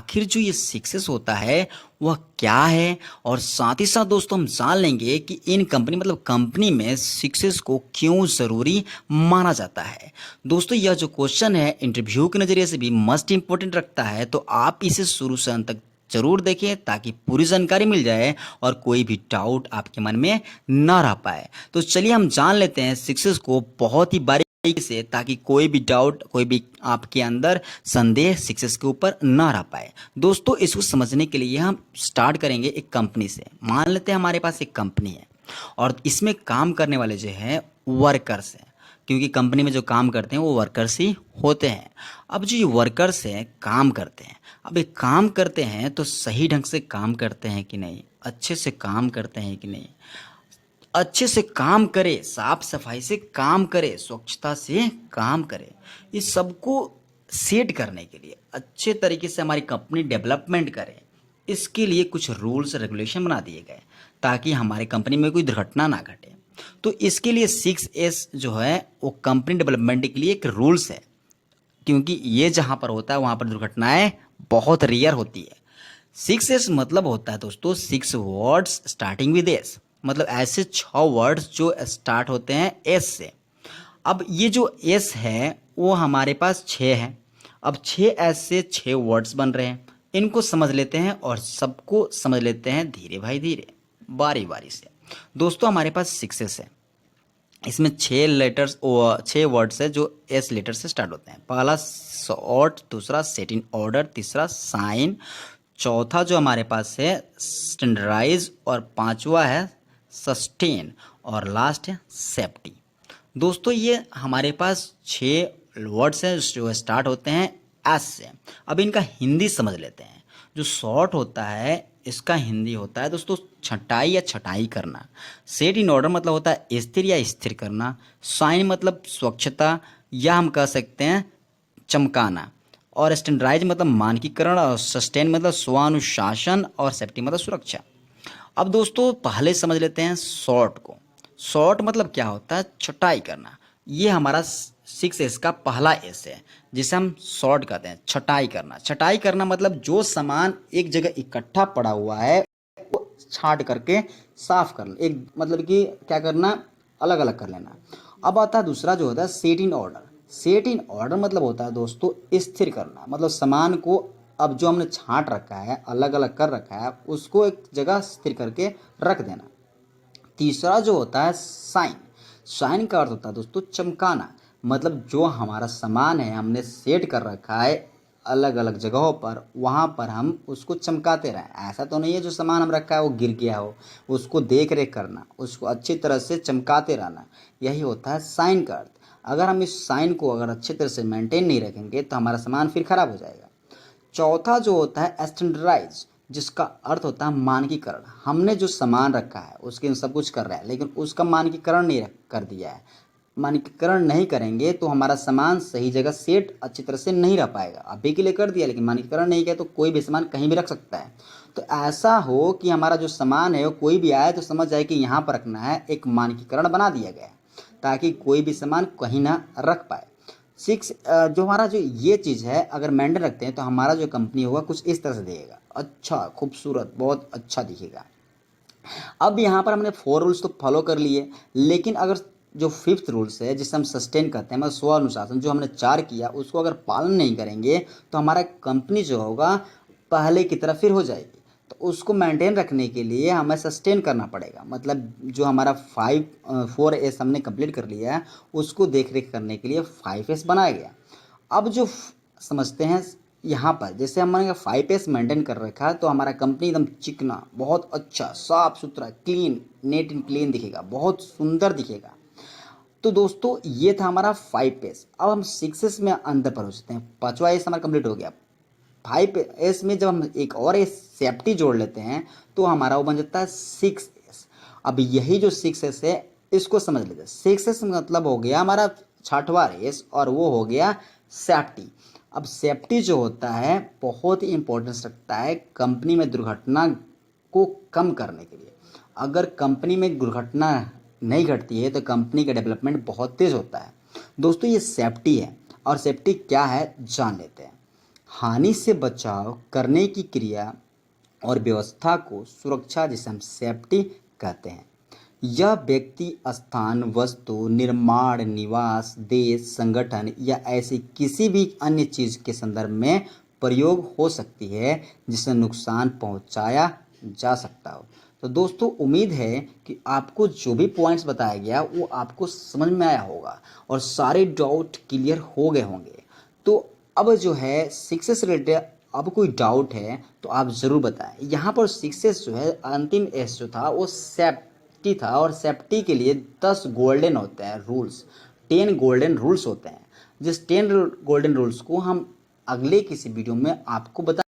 आखिर जो ये सक्सेस होता है वह क्या है, और साथ ही साथ दोस्तों हम जान लेंगे कि इन कंपनी मतलब कंपनी में सक्सेस को क्यों ज़रूरी माना जाता है। दोस्तों यह जो क्वेश्चन है इंटरव्यू के नज़रिए से भी मस्ट इम्पोर्टेंट रखता है, तो आप इसे शुरू से अंत तक जरूर देखें ताकि पूरी जानकारी मिल जाए और कोई भी डाउट आपके मन में ना रह पाए। तो चलिए हम जान लेते हैं सक्सेस को बहुत ही बारीकी से, ताकि कोई भी डाउट, कोई भी आपके अंदर संदेह सक्सेस के ऊपर ना रह पाए। दोस्तों इसको समझने के लिए हम स्टार्ट करेंगे एक कंपनी से। मान लेते हैं हमारे पास एक कंपनी है और इसमें काम करने वाले जो हैं वर्कर्स हैं, क्योंकि कंपनी में जो काम करते हैं वो वर्कर्स ही होते हैं। अब जो ये वर्कर्स हैं काम करते हैं, अब ये काम करते हैं तो सही ढंग से काम करते हैं कि नहीं, अच्छे से काम करते हैं कि नहीं, अच्छे से काम करे, साफ सफाई से काम करे, स्वच्छता से काम करे। इस सबको सेट करने के लिए अच्छे तरीके से हमारी कंपनी डेवलपमेंट करे, इसके लिए कुछ रूल्स रेगुलेशन बना दिए गए ताकि हमारी कंपनी में कोई दुर्घटना ना घटे। तो इसके लिए 6S जो है वो कंपनी डेवलपमेंट के लिए एक रूल्स है, क्योंकि ये जहाँ पर होता है वहाँ पर दुर्घटनाएं बहुत रेयर होती है। 6S मतलब होता है दोस्तों 6 वर्ड्स स्टार्टिंग विद एस, मतलब ऐसे 6 वर्ड्स जो स्टार्ट होते हैं एस से। अब ये जो एस है वो हमारे पास 6 है। अब 6 से 6 वर्ड्स बन रहे हैं, इनको समझ लेते हैं और सबको समझ लेते हैं धीरे भाई धीरे, बारी बारी से। दोस्तों हमारे पास 6S है, इसमें 6 लेटर्स 6 वर्ड्स है जो एस लेटर से स्टार्ट होते हैं। पहला सॉर्ट, दूसरा सेट इन ऑर्डर, तीसरा साइन, चौथा जो हमारे पास है स्टैंडर्डाइज, और पांचवा है सस्टेन, और लास्ट है सेफ्टी। दोस्तों ये हमारे पास 6 वर्ड्स हैं जो स्टार्ट होते हैं एस से। अब इनका हिंदी समझ लेते हैं। जो शॉर्ट होता है इसका हिंदी होता है दोस्तों छटाई या छटाई करना। सेट इन ऑर्डर मतलब होता है स्थिर या स्थिर करना। साइन मतलब स्वच्छता या हम कह सकते हैं चमकाना। और स्टैंडर्डाइज मतलब मानकीकरण, और सस्टेन मतलब स्वानुशासन, और सेफ्टी मतलब सुरक्षा। अब दोस्तों पहले समझ लेते हैं शॉर्ट को। शॉर्ट मतलब क्या होता है, छटाई करना। ये हमारा 6S का पहला एस है जिसे हम शॉर्ट कहते हैं, छटाई करना। छटाई करना मतलब जो सामान एक जगह इकट्ठा पड़ा हुआ है वो छांट करके साफ करना, एक मतलब कि क्या करना, अलग अलग कर लेना। अब आता है दूसरा जो होता है set in order. Set in order मतलब होता है दोस्तों स्थिर करना, मतलब सामान को अब जो हमने छांट रखा है, अलग अलग कर रखा है, उसको एक जगह स्थिर करके रख देना। तीसरा जो होता है साइन। साइन का अर्थ होता है दोस्तों चमकाना, मतलब जो हमारा सामान है हमने सेट कर रखा है अलग अलग जगहों पर, वहाँ पर हम उसको चमकाते रहें। ऐसा तो नहीं है जो सामान हम रखा है वो गिर गया हो, उसको देख रेख करना, उसको अच्छी तरह से चमकाते रहना, यही होता है साइन का अर्थ। अगर हम इस साइन को अगर अच्छी तरह से मेंटेन नहीं रखेंगे तो हमारा सामान फिर खराब हो जाएगा। चौथा जो होता है स्टैंडर्डाइज, जिसका अर्थ होता है मानकीकरण। हमने जो सामान रखा है उसके सब कुछ कर रहा है लेकिन उसका मानकीकरण नहीं कर दिया है। मानकीकरण नहीं करेंगे तो हमारा सामान सही जगह सेट अच्छी तरह से नहीं रह पाएगा। अभी के लिए कर दिया लेकिन मानकीकरण नहीं किया तो कोई भी सामान कहीं भी रख सकता है। तो ऐसा हो कि हमारा जो सामान है वो कोई भी आए तो समझ जाए कि यहाँ पर रखना है, एक मानकीकरण बना दिया गया है ताकि कोई भी सामान कहीं ना रख पाए। 6 जो हमारा जो ये चीज़ है अगर मेंटेन रखते हैं तो हमारा जो कंपनी होगा कुछ इस तरह से दिखेगा, अच्छा खूबसूरत, बहुत अच्छा दिखेगा। अब यहाँ पर हमने 4 रूल्स तो फॉलो कर लिए, लेकिन अगर जो 5th रूल्स है जिसे हम सस्टेन कहते हैं, मतलब स्व अनुशासन, जो हमने 4 किया उसको अगर पालन नहीं करेंगे तो हमारा कंपनी जो होगा पहले की तरह फिर हो जाएगी। तो उसको मेंटेन रखने के लिए हमें सस्टेन करना पड़ेगा, मतलब जो हमारा 4S हमने कंप्लीट कर लिया है उसको देख रेख करने के लिए 5S बनाया गया। अब जो समझते हैं यहाँ पर, जैसे हमने 5S मेंटेन कर रखा है तो हमारा कंपनी एकदम चिकना, बहुत अच्छा, साफ सुथरा, क्लीन, नेट एंड क्लीन दिखेगा, बहुत सुंदर दिखेगा। तो दोस्तों ये था हमारा 5S। अब हम 6S में अंदर पर हो सकते हैं। 5वां एस हमारा कंप्लीट हो गया। 5S में जब हम एक और एस सेफ्टी जोड़ लेते हैं तो हमारा वो बन जाता है 6S। अब यही जो 6S है इसको समझ लेते हैं। 6S मतलब हो गया हमारा 6वां एस और वो हो गया सेफ्टी। अब सेफ्टी जो होता है बहुत ही इंपॉर्टेंस रखता है कंपनी में दुर्घटना को कम करने के लिए। अगर कंपनी में दुर्घटना नहीं घटती है तो कंपनी का डेवलपमेंट बहुत तेज़ होता है। दोस्तों ये सेफ्टी है, और सेफ्टी क्या है जान लेते हैं। हानि से बचाव करने की क्रिया और व्यवस्था को सुरक्षा, जिसे हम सेफ्टी कहते हैं। यह व्यक्ति, स्थान, वस्तु, निर्माण, निवास, देश, संगठन या ऐसी किसी भी अन्य चीज़ के संदर्भ में प्रयोग हो सकती है जिससे नुकसान पहुंचाया जा सकता हो। तो दोस्तों, उम्मीद है कि आपको जो भी पॉइंट्स बताया गया वो आपको समझ में आया होगा और सारे डाउट क्लियर हो गए होंगे। तो अब जो है शिक्षा से रिलेटेड अब कोई डाउट है तो आप ज़रूर बताएं। यहाँ पर सक्सेस जो है, अंतिम एस जो था वो सेफ्टी था, और सेफ्टी के लिए 10 गोल्डन होते हैं रूल्स, 10 गोल्डन रूल्स होते हैं, जिस 10 गोल्डन रूल्स को हम अगले किसी वीडियो में आपको बता